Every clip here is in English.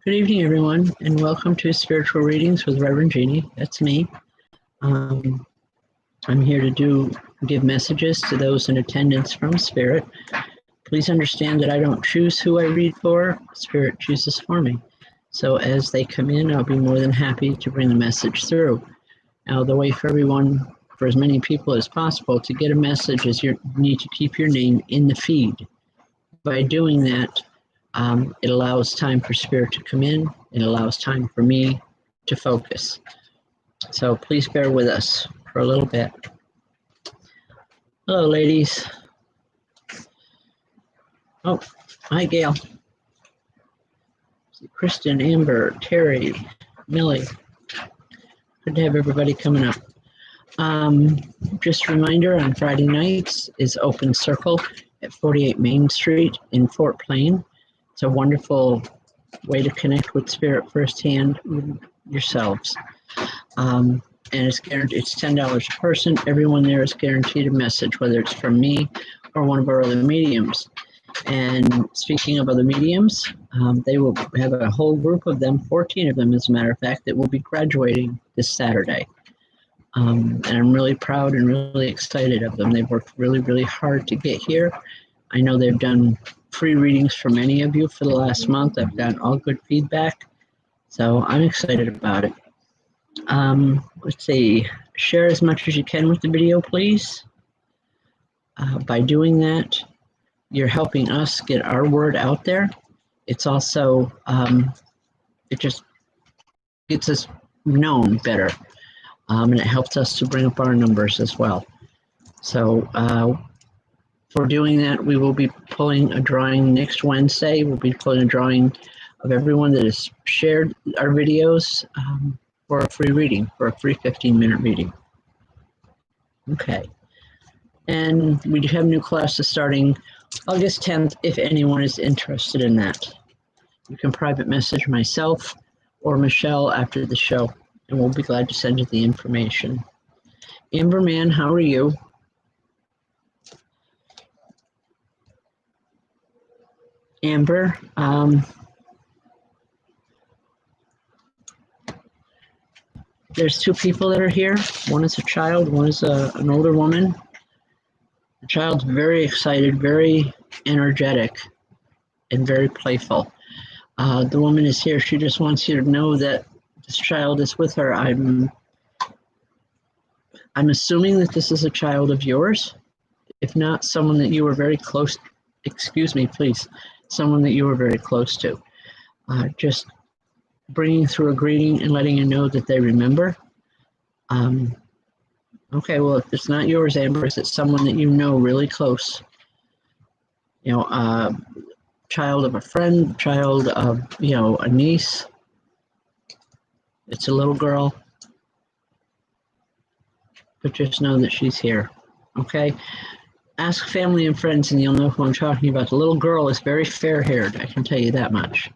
Good evening, everyone, and welcome to Spiritual Readings with Rev Jeanne. That's me. I'm here to give messages to those in attendance from Spirit. Please understand that I don't choose who I read for. Spirit chooses for me. So as they come in, I'll be more than happy to bring the message through. Now, the way for everyone, for as many people as possible, to get a message is you need to keep your name in the feed. By doing that, it allows time for Spirit to come in. It allows time for me to focus. So please bear with us for a little bit. Hello, ladies. Oh, hi, Gail. Kristen, Amber, Terry, Millie. Good to have everybody coming up. Just a reminder, on Friday nights is Open Circle at 48 Main Street in Fort Plain. It's a wonderful way to connect with Spirit firsthand with yourselves. And it's guaranteed, it's $10 a person. Everyone there is guaranteed a message, whether it's from me or one of our other mediums. And speaking of other mediums, they will have a whole group of them, 14 of them as a matter of fact, that will be graduating this Saturday. And I'm really proud and really excited of them. They've worked really, really hard to get here. I know they've done free readings for many of you for the last month. I've gotten all good feedback, so I'm excited about it. Let's see, share as much as you can with the video, please. By doing that, you're helping us get our word out there. It's also, it just gets us known better, and it helps us to bring up our numbers as well. So for doing that, we will be pulling a drawing next Wednesday. We'll be pulling a drawing of everyone that has shared our videos for a free reading, for a free 15-minute reading. Okay. And we do have new classes starting August 10th, if anyone is interested in that. You can private message myself or Michelle after the show, and we'll be glad to send you the information. Amber Man, how are you? Amber, there's two people that are here. One is a child, one is an older woman. The child's very excited, very energetic, and very playful. The woman is here. She just wants you to know that this child is with her. I'm assuming that this is a child of yours. If not, someone that you were very close, excuse me, please, someone that you were very close to. Just bringing through a greeting and letting you know that they remember. Okay, well, if it's not yours, Amber, is it someone that you know really close? You know, child of a friend, child of, you know, a niece. It's a little girl. But just know that she's here, okay? Ask family and friends and you'll know who I'm talking about. The little girl is very fair-haired, I can tell you that much.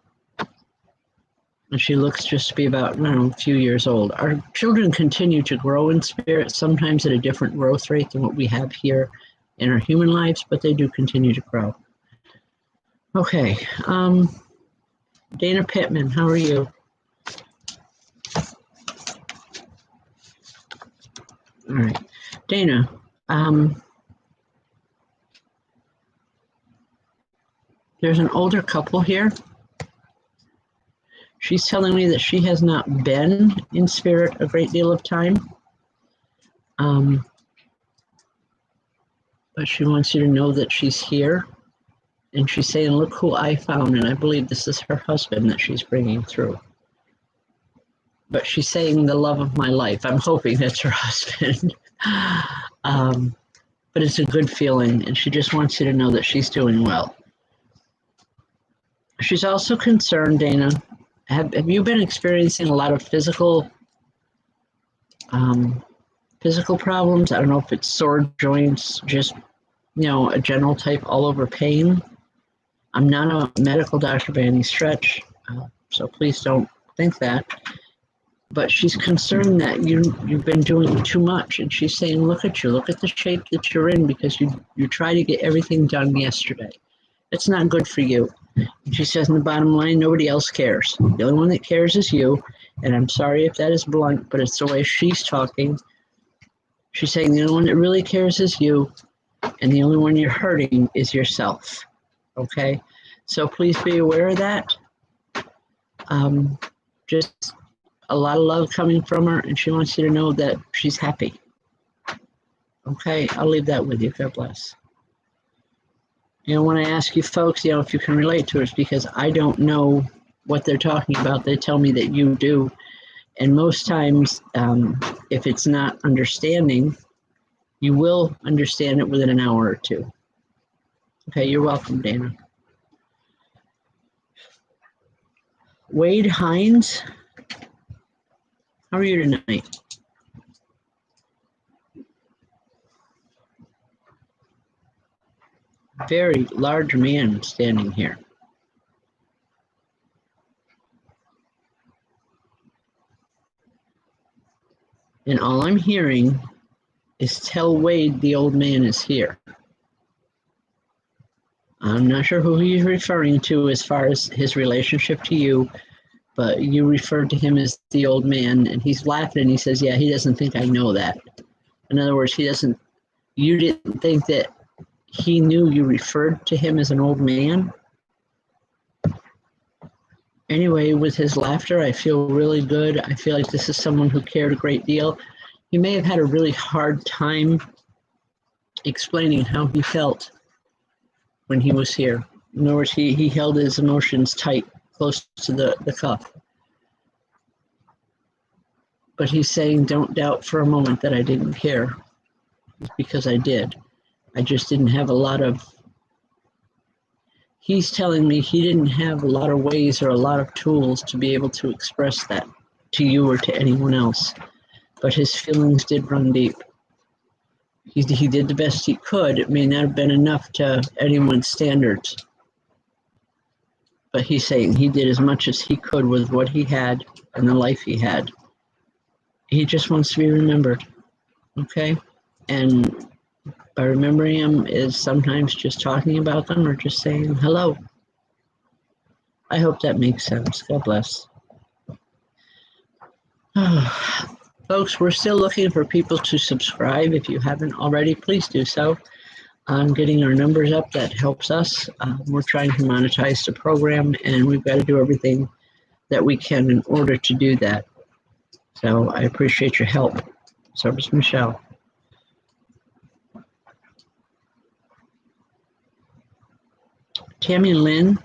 And she looks just to be about, I don't know, a few years old. Our children continue to grow in spirit, sometimes at a different growth rate than what we have here in our human lives, but they do continue to grow. Okay, Dana Pittman, how are you? All right, Dana, there's an older couple here. She's telling me that she has not been in spirit a great deal of time. But she wants you to know that she's here. And she's saying, look who I found. And I believe this is her husband that she's bringing through. But she's saying the love of my life. I'm hoping that's her husband. But it's a good feeling. And she just wants you to know that she's doing well. She's also concerned, Dana. Have you been experiencing a lot of physical problems? I don't know if it's sore joints, just, you know, a general type all over pain. I'm not a medical doctor by any stretch, so please don't think that. But she's concerned that you've been doing too much, and she's saying, look at you, look at the shape that you're in because you try to get everything done yesterday. It's not good for you. And she says, in the bottom line, nobody else cares. The only one that cares is you. And I'm sorry if that is blunt, but it's the way she's talking. She's saying the only one that really cares is you, and the only one you're hurting is yourself. Okay? So please be aware of that. Just a lot of love coming from her, and she wants you to know that she's happy. Okay? I'll leave that with you. God bless. When I ask you folks, if you can relate to it, it's because I don't know what they're talking about. They tell me that you do. And most times, if it's not understanding, you will understand it within an hour or two. Okay, you're welcome, Dana. Wade Hines, how are you tonight? Very large man standing here. And all I'm hearing is tell Wade the old man is here. I'm not sure who he's referring to as far as his relationship to you, but you referred to him as the old man, and he's laughing and he says, yeah, he doesn't think I know that. In other words, you didn't think that he knew you referred to him as an old man. Anyway, with his laughter, I feel really good. I feel like this is someone who cared a great deal. He may have had a really hard time explaining how he felt when he was here. In other words, he held his emotions tight, close to the cup. But he's saying, don't doubt for a moment that I didn't care. It's because I did. I just didn't have a lot of... He's telling me he didn't have a lot of ways or a lot of tools to be able to express that to you or to anyone else. But his feelings did run deep. He did the best he could. It may not have been enough to anyone's standards. But he's saying he did as much as he could with what he had and the life he had. He just wants to be remembered. Okay? And by remembering them is sometimes just talking about them or just saying hello. I hope that makes sense. God bless. Folks, we're still looking for people to subscribe. If you haven't already, please do so. Getting our numbers up, that helps us. We're trying to monetize the program, and we've got to do everything that we can in order to do that. So I appreciate your help. So does Michelle. Tammy Lynn.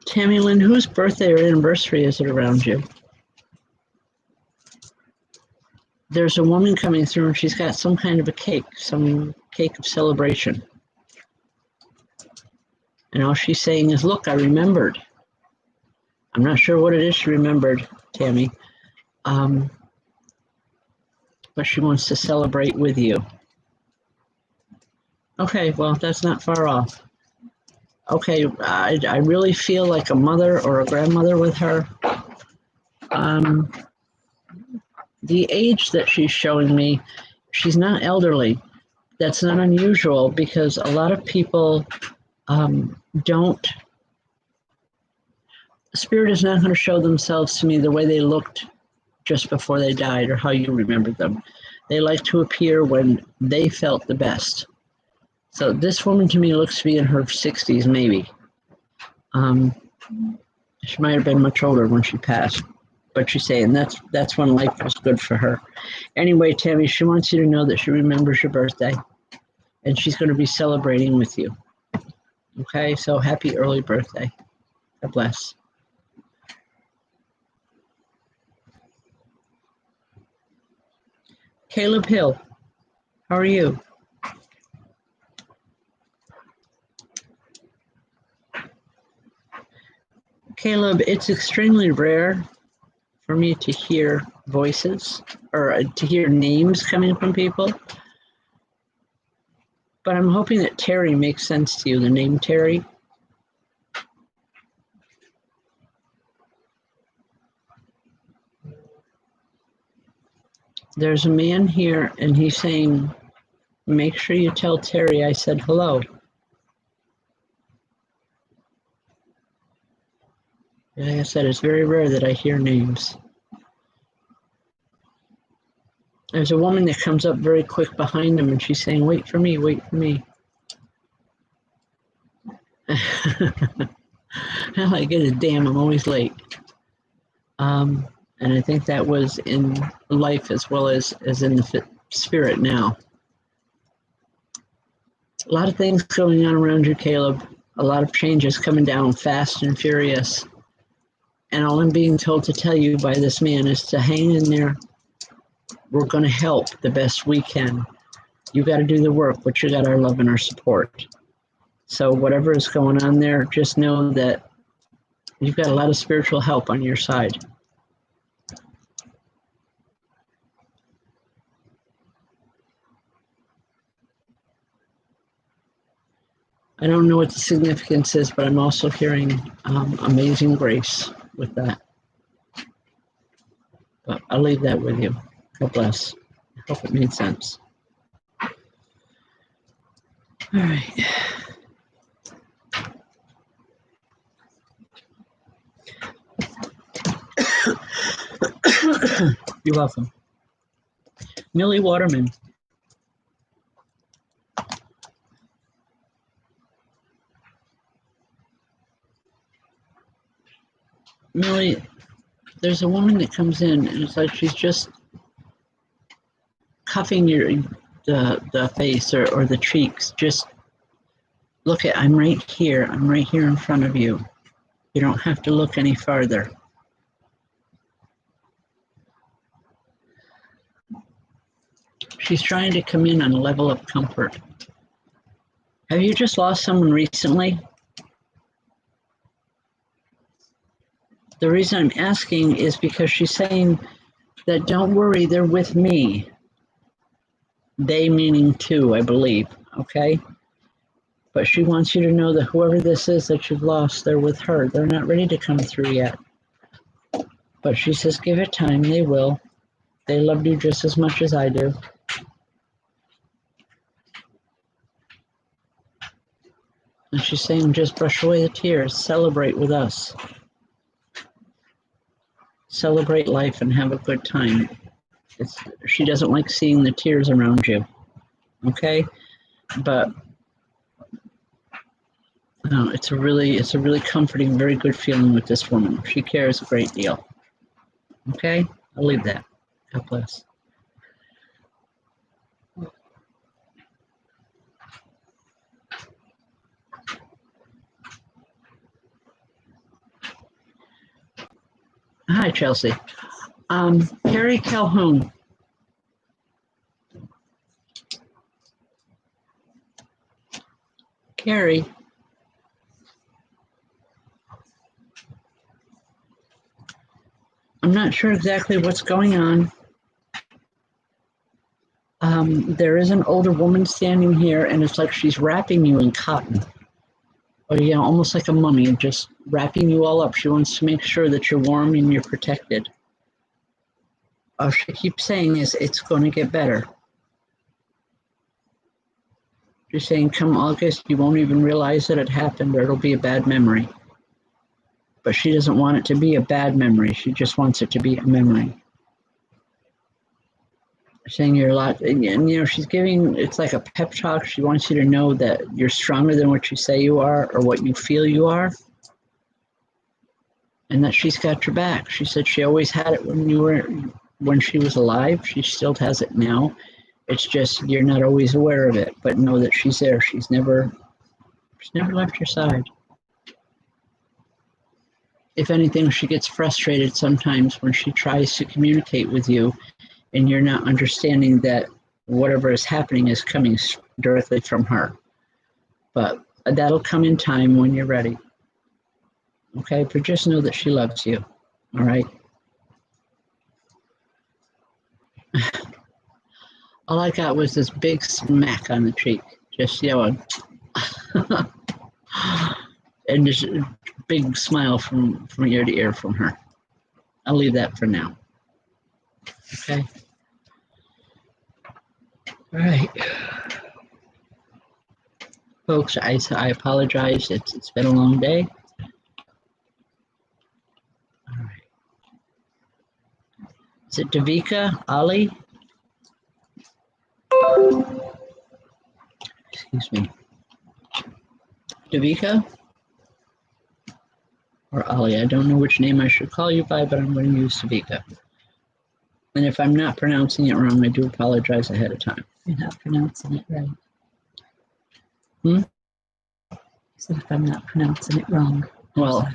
Tammy Lynn, whose birthday or anniversary is it around you? There's a woman coming through and she's got some kind of a cake, some cake of celebration. And all she's saying is, look, I remembered. I'm not sure what it is she remembered, Tammy. But she wants to celebrate with you. Okay, well, that's not far off. Okay, I really feel like a mother or a grandmother with her. The age that she's showing me, she's not elderly. That's not unusual because a lot of people don't. Spirit is not going to show themselves to me the way they looked just before they died or how you remembered them. They like to appear when they felt the best. So this woman to me looks to be in her 60s, maybe. She might have been much older when she passed, but she's saying that's when life was good for her. Anyway, Tammy, she wants you to know that she remembers your birthday, and she's going to be celebrating with you. Okay, so happy early birthday. God bless. Caleb Hill, how are you? Caleb, it's extremely rare for me to hear voices or to hear names coming from people. But I'm hoping that Terry makes sense to you, the name Terry. There's a man here, and he's saying, make sure you tell Terry I said hello. Like I said, it's very rare that I hear names. There's a woman that comes up very quick behind him, and she's saying, wait for me, wait for me. All I get is, damn, I'm always late. And I think that was in life as well as in the spirit now. A lot of things going on around you, Caleb. A lot of changes coming down fast and furious. And all I'm being told to tell you by this man is to hang in there. We're going to help the best we can. You got to do the work, but you got our love and our support. So whatever is going on there, just know that you've got a lot of spiritual help on your side. I don't know what the significance is, but I'm also hearing amazing grace with that. But I'll leave that with you. God bless. I hope it made sense. All right. You're welcome. Millie Waterman. Millie, there's a woman that comes in, and it's like she's just cuffing the face or the cheeks. Just look at, I'm right here in front of you. You don't have to look any farther. She's trying to come in on a level of comfort. Have you just lost someone recently? The reason I'm asking is because she's saying that don't worry, they're with me. They meaning two, I believe, okay? But she wants you to know that whoever this is that you've lost, they're with her. They're not ready to come through yet. But she says, give it time, they will. They love you just as much as I do. And she's saying, just brush away the tears, celebrate with us. Celebrate life and have a good time. She doesn't like seeing the tears around you, okay? But no, it's a really comforting, very good feeling with this woman. She cares a great deal. Okay, I'll leave that. God bless. Hi, Chelsea. Carrie Calhoun. Carrie. I'm not sure exactly what's going on. There is an older woman standing here, and it's like she's wrapping you in cotton. Or, you know, almost like a mummy, just wrapping you all up. She wants to make sure that you're warm and you're protected. All she keeps saying is, it's going to get better. She's saying, come August, you won't even realize that it happened, or it'll be a bad memory. But she doesn't want it to be a bad memory. She just wants it to be a memory. Saying you're a lot, and you know, she's giving, it's like a pep talk. She wants you to know that you're stronger than what you say you are or what you feel you are, and that she's got your back. She said she always had it when she was alive. She still has it now. It's just you're not always aware of it, but know that she's there. She's never left your side. If anything, she gets frustrated sometimes when she tries to communicate with you and you're not understanding that whatever is happening is coming directly from her. But that'll come in time when you're ready. Okay, but just know that she loves you. All right. All I got was this big smack on the cheek, just yelling. And just a big smile from ear to ear from her. I'll leave that for now. Okay. All right. Folks, I apologize. It's been a long day. All right. Is it Davika? Ali? Excuse me. Davika? Or Ali? I don't know which name I should call you by, but I'm going to use Davika. And if I'm not pronouncing it wrong, I do apologize ahead of time. You're not pronouncing it right. Hmm? So if I'm not pronouncing it wrong. Well,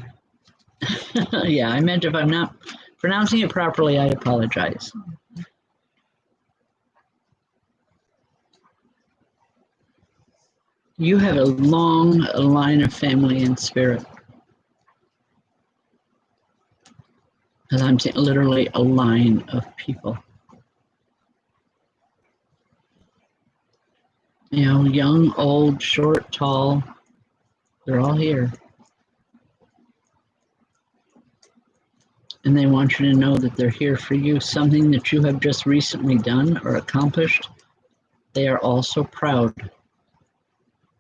yeah, I meant if I'm not pronouncing it properly, I apologize. You have a long line of family in spirit. Because I'm saying literally a line of people. You know, young, old, short, tall, they're all here. And they want you to know that they're here for you. Something that you have just recently done or accomplished, they are also proud.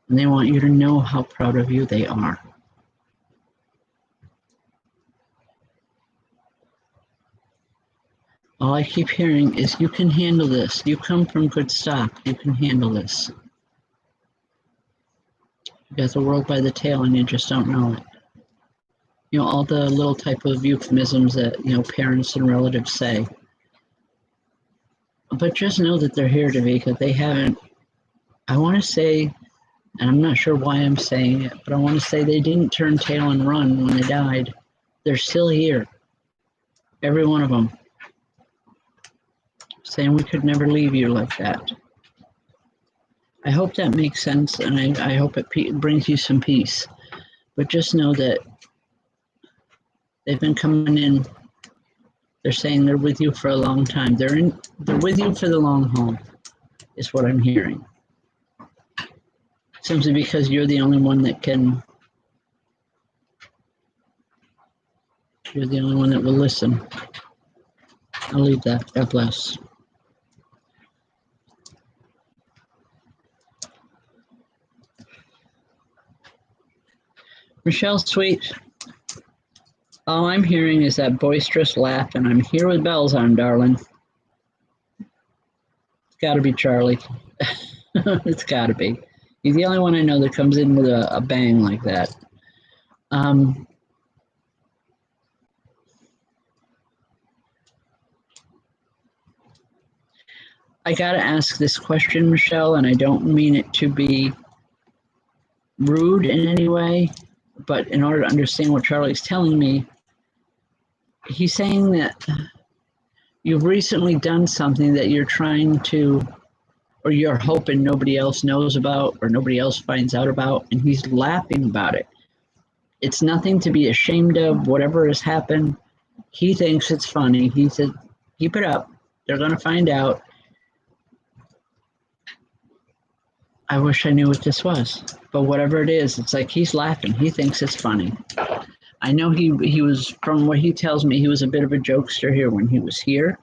And they want you to know how proud of you they are. All I keep hearing is, you can handle this. You come from good stock. You can handle this. You got the world by the tail and you just don't know it. You know, all the little type of euphemisms that, you know, parents and relatives say. But just know that they're here, Davika. They haven't, I want to say, and I'm not sure why I'm saying it, but I want to say they didn't turn tail and run when they died. They're still here. Every one of them. Saying we could never leave you like that. I hope that makes sense, and I hope it brings you some peace. But just know that they've been coming in. They're saying they're with you for a long time. They're with you for the long haul, is what I'm hearing. Simply because you're the only one that can. You're the only one that will listen. I'll leave that. God bless. Michelle, sweet. All I'm hearing is that boisterous laugh, and I'm here with bells on, darling. It's got to be Charlie. It's got to be. He's the only one I know that comes in with a bang like that. I got to ask this question, Michelle, and I don't mean it to be rude in any way, but in order to understand what Charlie's telling me, he's saying that you've recently done something that you're trying to, or you're hoping nobody else knows about or nobody else finds out about, and he's laughing about it. It's nothing to be ashamed of. Whatever has happened, he thinks it's funny. He said, keep it up. They're going to find out. I wish I knew what this was, but whatever it is, it's like he's laughing. He thinks it's funny. I know he was, from what he tells me, he was a bit of a jokester here when he was here.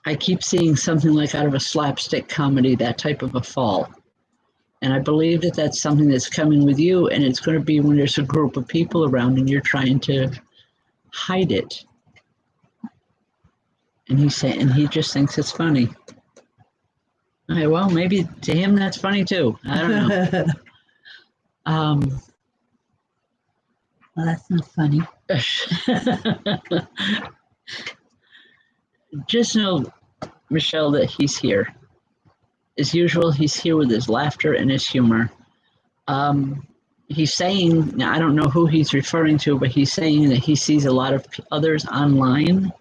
I keep seeing something like out of a slapstick comedy, that type of a fall. And I believe that that's something that's coming with you, and it's going to be when there's a group of people around and you're trying to hide it. And he's saying, and he just thinks it's funny. Okay, well, maybe to him that's funny too. I don't know. Well, that's not funny. Just know, Michelle, that he's here. As usual, he's here with his laughter and his humor. He's saying, now I don't know who he's referring to, but he's saying that he sees a lot of others online.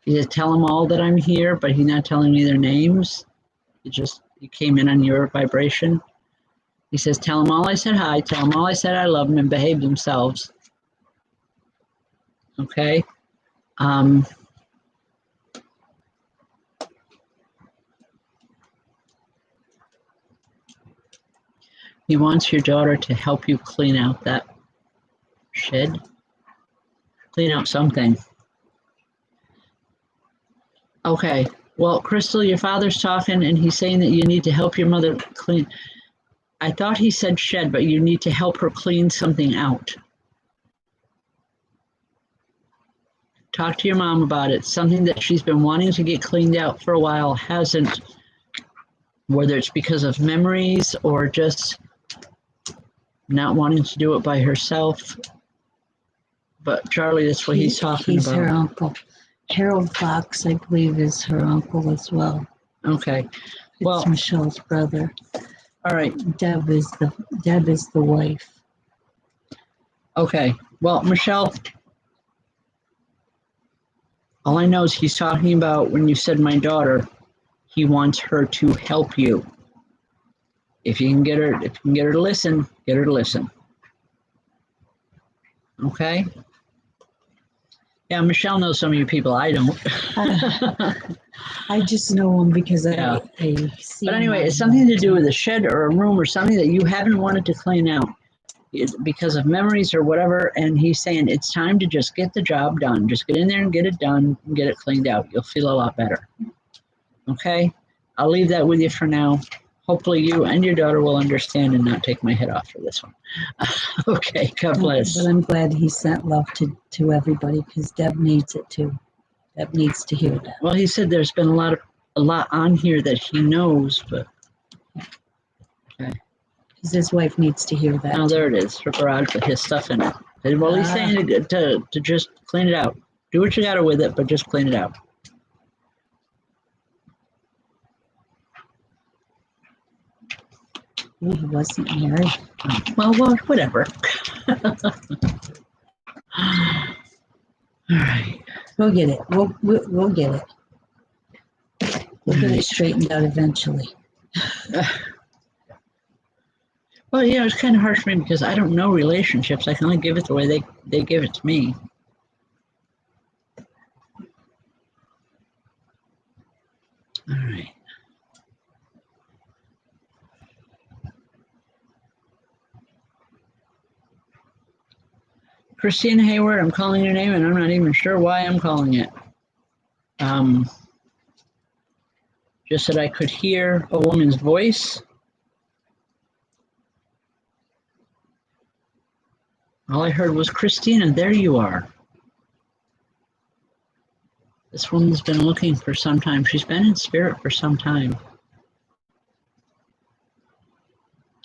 He said, tell them all that I'm here, but he's not telling me their names. He came in on your vibration. He says, tell them all I said hi, tell them all I said I love them, and behave themselves. Okay? He wants your daughter to help you clean out that shed. Clean out something. Okay. Well, Crystal, your father's talking and he's saying that you need to help your mother clean. I thought he said shed, but you need to help her clean something out. Talk to your mom about it. Something that she's been wanting to get cleaned out for a while, hasn't, whether it's because of memories or just not wanting to do it by herself. But Charlie, that's what he's talking He's about. her uncle. Harold Fox, I believe, is her uncle as well. Okay. It's Well, Michelle's brother. all right. Deb is the wife. Okay. Well, Michelle, all I know is he's talking about when you said my daughter, he wants her to help you. If you can get her to listen, get her to listen. Okay? Yeah, Michelle knows some of you people. I don't. I just know him because Yeah. I see But him anyway, on it's something to the do with a shed or a room or something that you haven't wanted to clean out because of memories or whatever. And he's saying it's time to just get the job done. Just get in there and get it done and get it cleaned out. You'll feel a lot better. Okay? I'll leave that with you for now. Hopefully you and your daughter will understand and not take my head off for this one. Okay, God bless. But I'm glad he sent love to everybody because Deb needs it too. Deb needs to hear that. Well, he said there's been a lot on here that he knows, but Because his wife needs to hear that. now too. there it is, her garage with his stuff in it. And, well, he's saying to just clean it out. Do what you gotta with it, but just clean it out. He wasn't married. Well, whatever. All right. We'll get it. We'll get it. We'll get it Right. straightened out eventually. Well, yeah, it's kind of harsh for me because I don't know relationships. I can only give it the way they give it to me. All right. Christina Hayward, I'm calling your name and I'm not even sure why I'm calling it. Just that I could hear a woman's voice. All I heard was, Christina, there you are. This woman's been looking for some time. She's been in spirit for some time.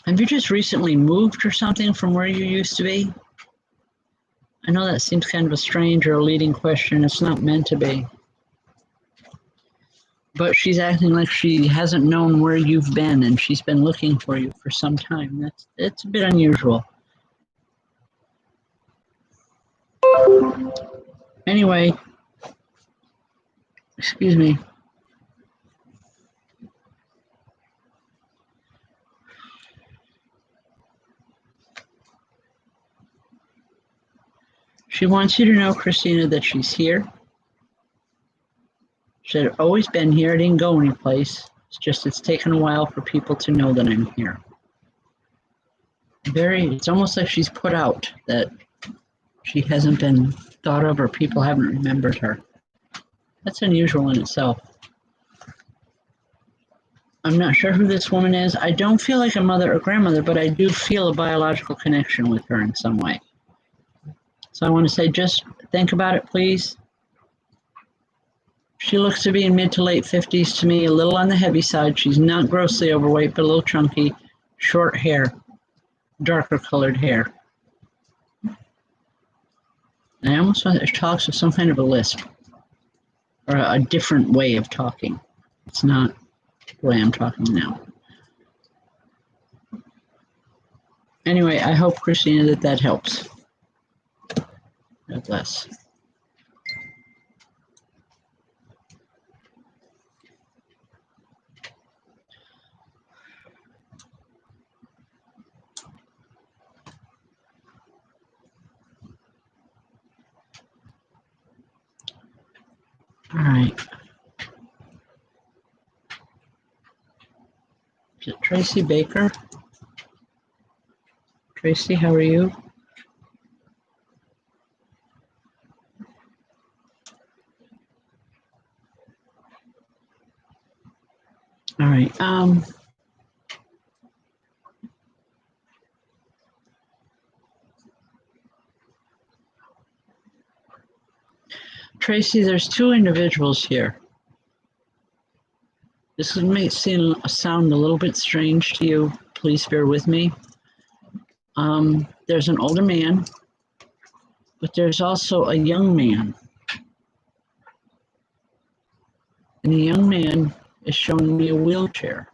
Have you just recently moved or something from where you used to be? I know that seems kind of a strange or a leading question. It's not meant to be. But she's acting like she hasn't known where you've been and she's been looking for you for some time. It's a bit unusual. Anyway, excuse me. She wants you to know, Christina, that she's here. She had always been here. I didn't go anyplace. It's taken a while for people to know that I'm here. It's almost like she's put out, that she hasn't been thought of or people haven't remembered her. That's unusual in itself. I'm not sure who this woman is. I don't feel like a mother or grandmother, but I do feel a biological connection with her in some way. So I want to say, just think about it, please. She looks to be in mid to late 50s to me, a little on the heavy side. She's not grossly overweight, but a little chunky, short hair, darker colored hair. And I almost want to talk with some kind of a lisp or a different way of talking. It's not the way I'm talking now. Anyway, I hope, Christina, that helps. God bless. All right. Is it Tracy Baker? Tracy, how are you? All right. Tracy, there's two individuals here. This may sound a little bit strange to you. Please bear with me. There's an older man, but there's also a young man. And the young man is showing me a wheelchair.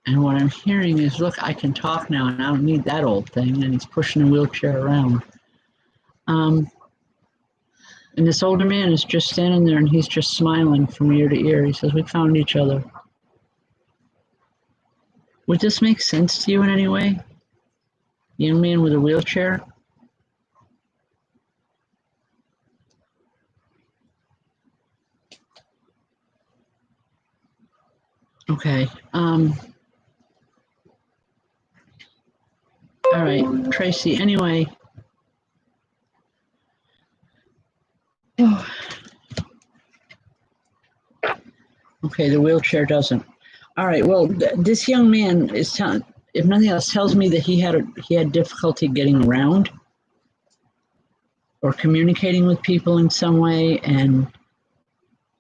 And what I'm hearing is, look, I can talk now and I don't need that old thing. And he's pushing the wheelchair around. And this older man is just standing there and he's just smiling from ear to ear. He says, we found each other. Would this make sense to you in any way? Young man with a wheelchair? Okay. All right, Tracy, anyway. Okay, the wheelchair doesn't. All right, well, this young man is telling, if nothing else, tells me that he had difficulty getting around or communicating with people in some way, and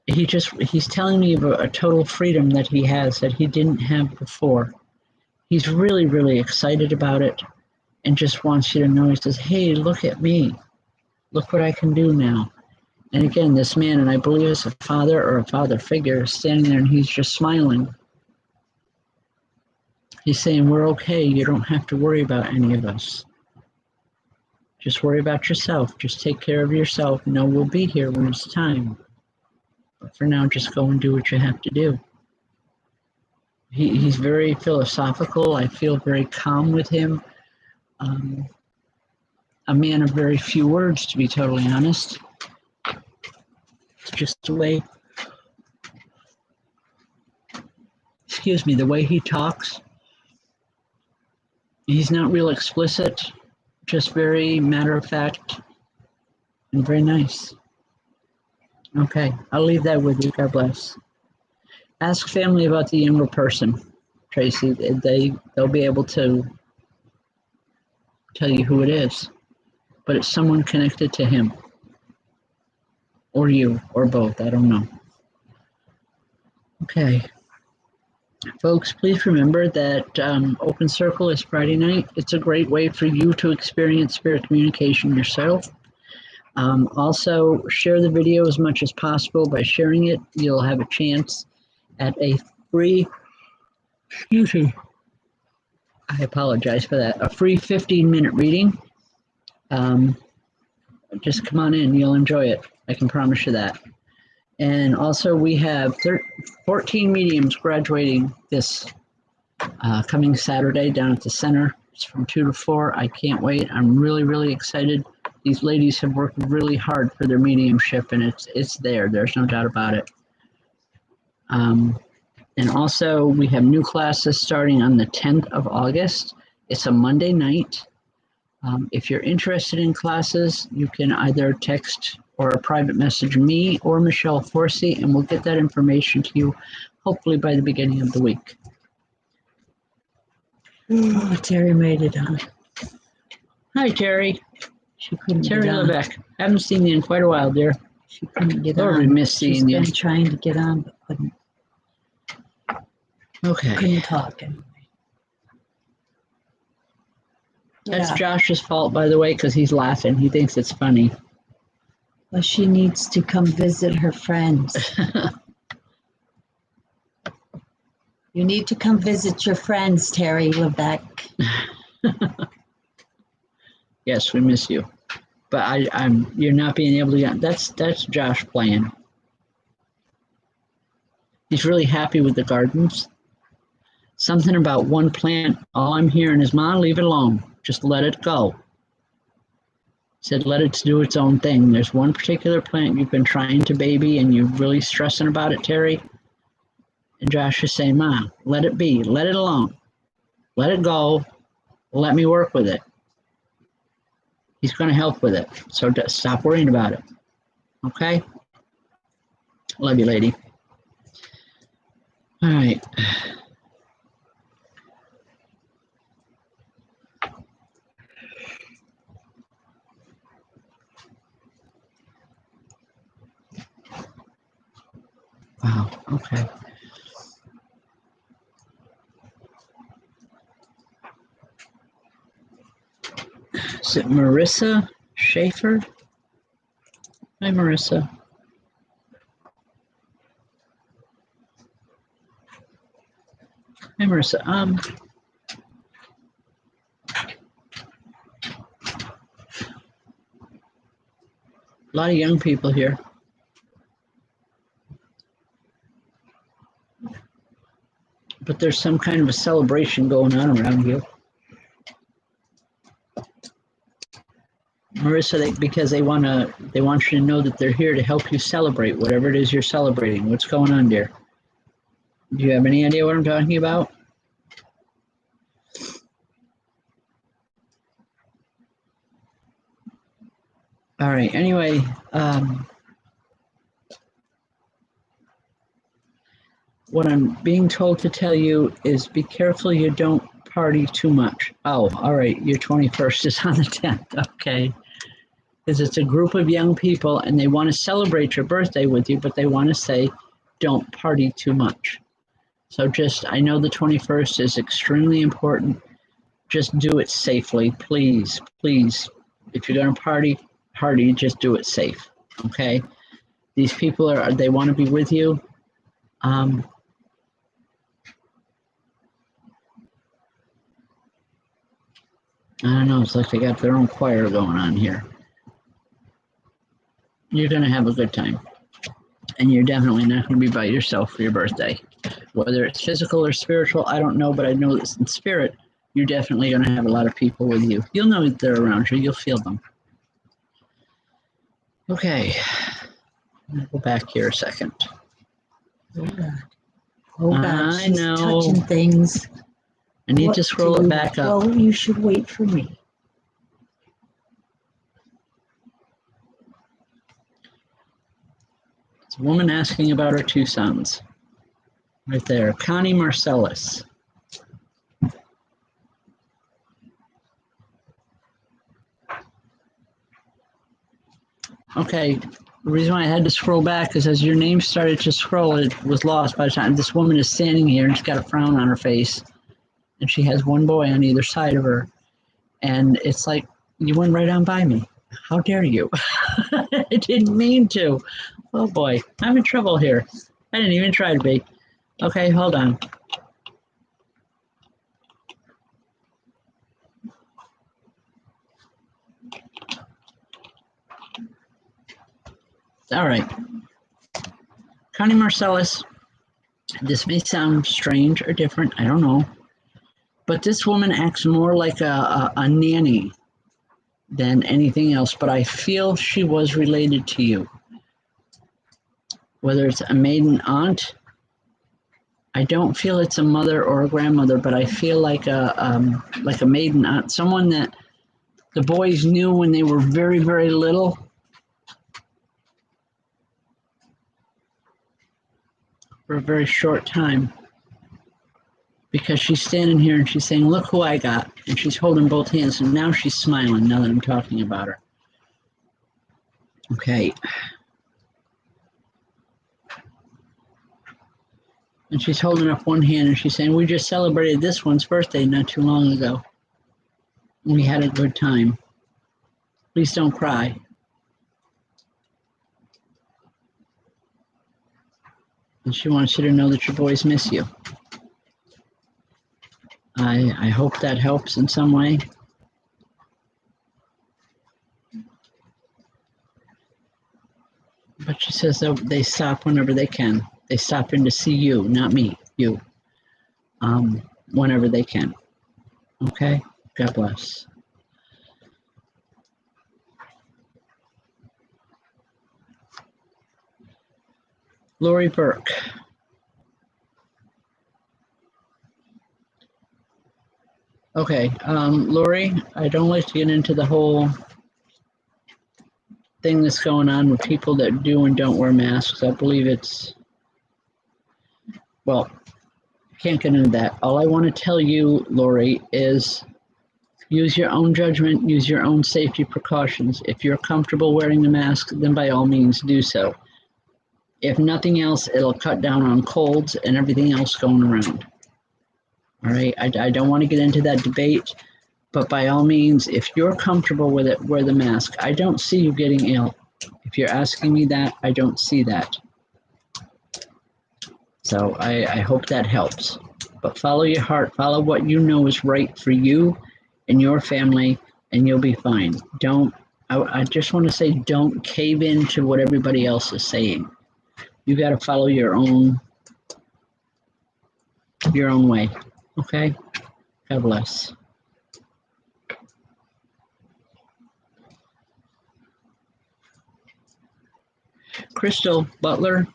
he's telling me of a total freedom that he has that he didn't have before. He's really, really excited about it and just wants you to know. He says, hey, look at me. Look what I can do now. And again, this man, and I believe it's a father or a father figure, is standing there and he's just smiling. He's saying, we're okay. You don't have to worry about any of us. Just worry about yourself. Just take care of yourself. You know, we'll be here when it's time. But for now, just go and do what you have to do. He's very philosophical. I feel very calm with him. A man of very few words, to be totally honest. It's just the way, the way he talks. He's not real explicit, just very matter of fact and very nice. Okay, I'll leave that with you. God bless. Ask family about the younger person, Tracy. They'll be able to tell you who it is, but it's someone connected to him, or you, or both. I don't know. Okay. Folks, please remember that Open Circle is Friday night. It's a great way for you to experience spirit communication yourself. Also, share the video as much as possible. By sharing it, you'll have a chance at a free, I apologize for that, a free 15-minute reading. Just come on in, you'll enjoy it. I can promise you that. And also we have 14 mediums graduating this coming Saturday down at the center. It's from 2 to 4. I can't wait. I'm really, really excited. These ladies have worked really hard for their mediumship, and it's there. There's no doubt about it. And also we have new classes starting on the 10th of August. It's a Monday night. If you're interested in classes, you can either text or a private message me or Michelle Forsey, and we'll get that information to you hopefully by the beginning of the week. Oh, Terry made it on. Hi, Terry. She couldn't Terry get on. Lebeck. Haven't seen you in quite a while, dear. She couldn't get Lord, on. we miss seeing you. She's been trying to get on, but couldn't. Okay. Couldn't talk anyway. That's Josh's fault, by the way, because he's laughing. He thinks it's funny. Well, she needs to come visit her friends. You need to come visit your friends, Terry Lebeck. Yes, we miss you. But you're not being able to get, that's Josh playing. He's really happy with the gardens. Something about one plant, all I'm hearing is, Mom, leave it alone. Just let it go. Said, let it do its own thing. There's one particular plant you've been trying to baby and you're really stressing about it, Terry. And Josh is saying, Mom, let it be. Let it alone. Let it go. Let me work with it. He's going to help with it. So stop worrying about it. Okay? Love you, lady. All right. Wow. Okay. Is it Marissa Schaefer? Hi, Marissa. Hi, Marissa. A lot of young people here. But there's some kind of a celebration going on around here. Marissa, because they want you to know that they're here to help you celebrate whatever it is you're celebrating. What's going on, dear? Do you have any idea what I'm talking about? All right. Anyway, what I'm being told to tell you is be careful you don't party too much. Oh, all right. Your 21st is on the 10th. Okay. Because it's a group of young people and they want to celebrate your birthday with you, but they want to say, don't party too much. So I know the 21st is extremely important. Just do it safely, please, please. If you're going to party, just do it safe, okay? These people they want to be with you. I don't know, it's like they got their own choir going on here. You're going to have a good time. And you're definitely not going to be by yourself for your birthday. Whether it's physical or spiritual, I don't know, but I know that in spirit, you're definitely going to have a lot of people with you. You'll know that they're around you. You'll feel them. Okay. I'll go back here a second. Oh God, I she's know. touching things. I need to scroll it back up. Well, you should wait for me. It's a woman asking about her two sons. Right there. Connie Marcellus. Okay. The reason why I had to scroll back is as your name started to scroll, it was lost by the time this woman is standing here and she's got a frown on her face. And she has one boy on either side of her. And it's like, you went right on by me. How dare you? I didn't mean to. Oh boy, I'm in trouble here. I didn't even try to be. Okay, hold on. All right. Connie Marcellus, this may sound strange or different, I don't know. But this woman acts more like a nanny than anything else, but I feel she was related to you. Whether it's a maiden aunt, I don't feel it's a mother or a grandmother, but I feel like a maiden aunt, someone that the boys knew when they were very, very little. For a very short time. Because she's standing here and she's saying, look who I got. And she's holding both hands, and now she's smiling now that I'm talking about her. Okay. And she's holding up one hand and she's saying, we just celebrated this one's birthday not too long ago. We had a good time. Please don't cry. And she wants you to know that your boys miss you. I hope that helps in some way. But she says they stop whenever they can. They stop in to see you, not me, you. Whenever they can. Okay? God bless. Lori Burke. Okay, Lori, I don't like to get into the whole thing that's going on with people that do and don't wear masks. I believe it's, well, can't get into that. All I want to tell you, Lori, is use your own judgment, use your own safety precautions. If you're comfortable wearing the mask, then by all means do so. If nothing else, it'll cut down on colds and everything else going around. All right, I don't want to get into that debate, but by all means, if you're comfortable with it, wear the mask. I don't see you getting ill. If you're asking me that, I don't see that. So I hope that helps. But follow your heart, follow what you know is right for you and your family, and you'll be fine. I just want to say, don't cave into what everybody else is saying. You got to follow your own way. Okay? God bless. Crystal Butler.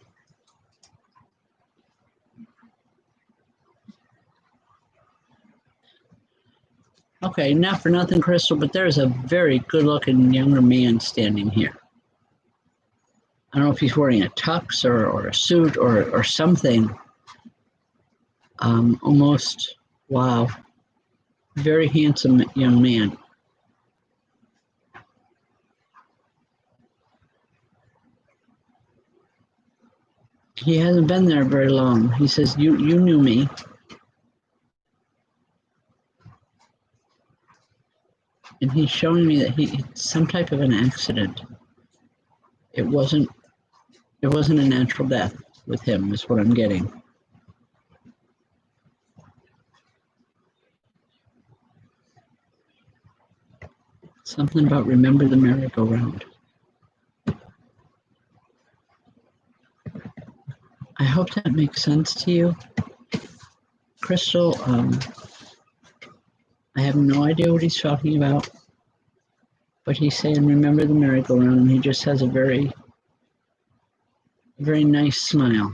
Okay, not for nothing, Crystal, but there's a very good-looking younger man standing here. I don't know if he's wearing a tux or a suit or something. Almost, wow. Very handsome young man. He hasn't been there very long. He says, you knew me. And he's showing me that it's some type of an accident. It wasn't a natural death with him, is what I'm getting. Something about remember the merry-go-round. I hope that makes sense to you. Crystal, I have no idea what he's talking about, but he's saying remember the merry-go-round, and he just has a very, very nice smile.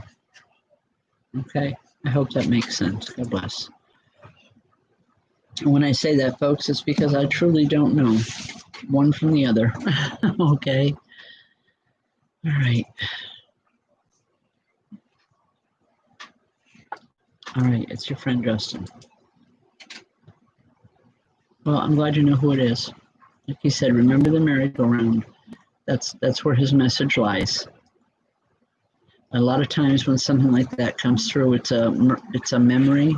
Okay, I hope that makes sense. God bless. And when I say that, folks, it's because I truly don't know one from the other. Okay. All right. All right, it's your friend Justin. Well, I'm glad you know who it is. Like he said, remember the merry-go-round. That's where his message lies. A lot of times when something like that comes through, it's a memory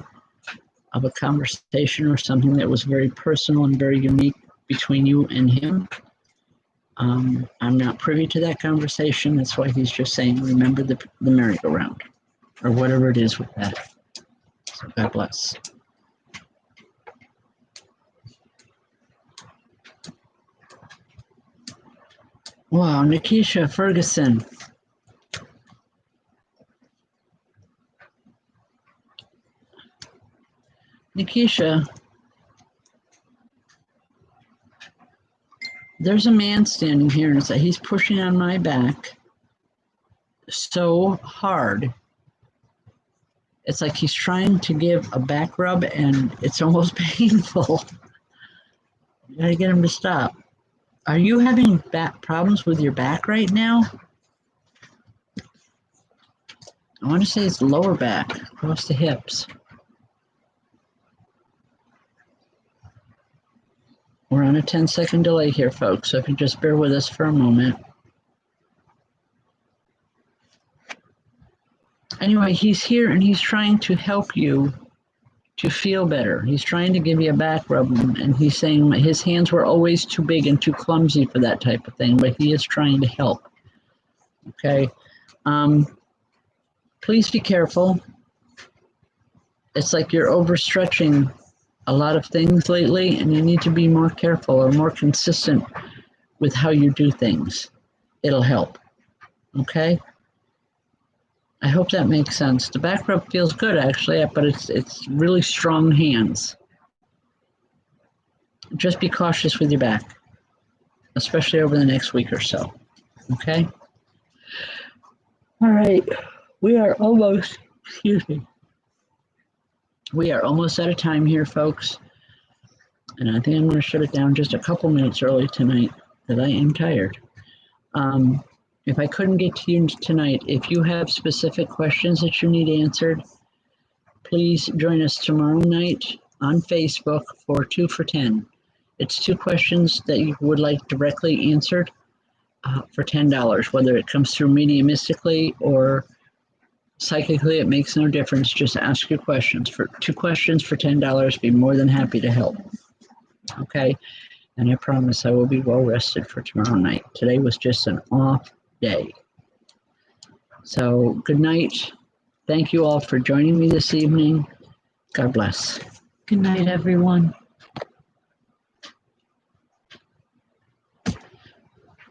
of a conversation or something that was very personal and very unique between you and him. I'm not privy to that conversation. That's why he's just saying, remember the merry-go-round, or whatever it is with that. So God bless. Wow, Nikisha Ferguson. Nikisha, there's a man standing here and he's pushing on my back so hard. It's like he's trying to give a back rub and it's almost painful. You gotta get him to stop. Are you having back problems with your back right now? I want to say it's lower back, across the hips. We're on a 10-second delay here, folks, so if you just bear with us for a moment. Anyway, he's here and he's trying to help you to feel better. He's trying to give you a back rub, and he's saying his hands were always too big and too clumsy for that type of thing, but he is trying to help. Okay? Please be careful. It's like you're overstretching a lot of things lately, and you need to be more careful or more consistent with how you do things. It'll help. Okay? I hope that makes sense. The back rub feels good, actually, but it's really strong hands. Just be cautious with your back, especially over the next week or so. Okay? All right. We are almost, we are almost out of time here, folks. And I think I'm going to shut it down just a couple minutes early tonight because I am tired. If I couldn't get to you tonight, if you have specific questions that you need answered, please join us tomorrow night on Facebook for 2 for 10. It's 2 questions that you would like directly answered for $10. Whether it comes through mediumistically or psychically, it makes no difference. Just ask your questions. For 2 questions for $10, be more than happy to help. Okay? And I promise I will be well rested for tomorrow night. Today was just an off day. So good night. Thank you all for joining me this evening. God bless. Good night, everyone.